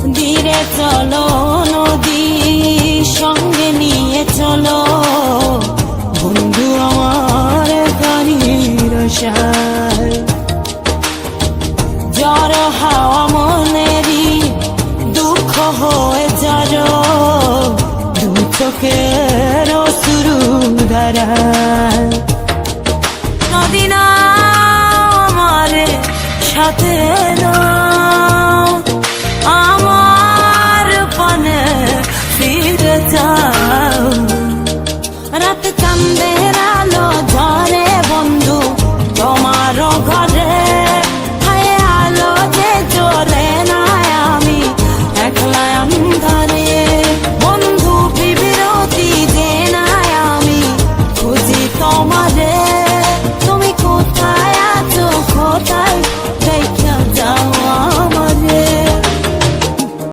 ধীরে চলো নদী সঙ্গে নিয়ে চলো বন্ধু আমার গাড়ির সায়। জ্বর হাওয়া মনেরই দুঃখ হয়ে যার দু চোখে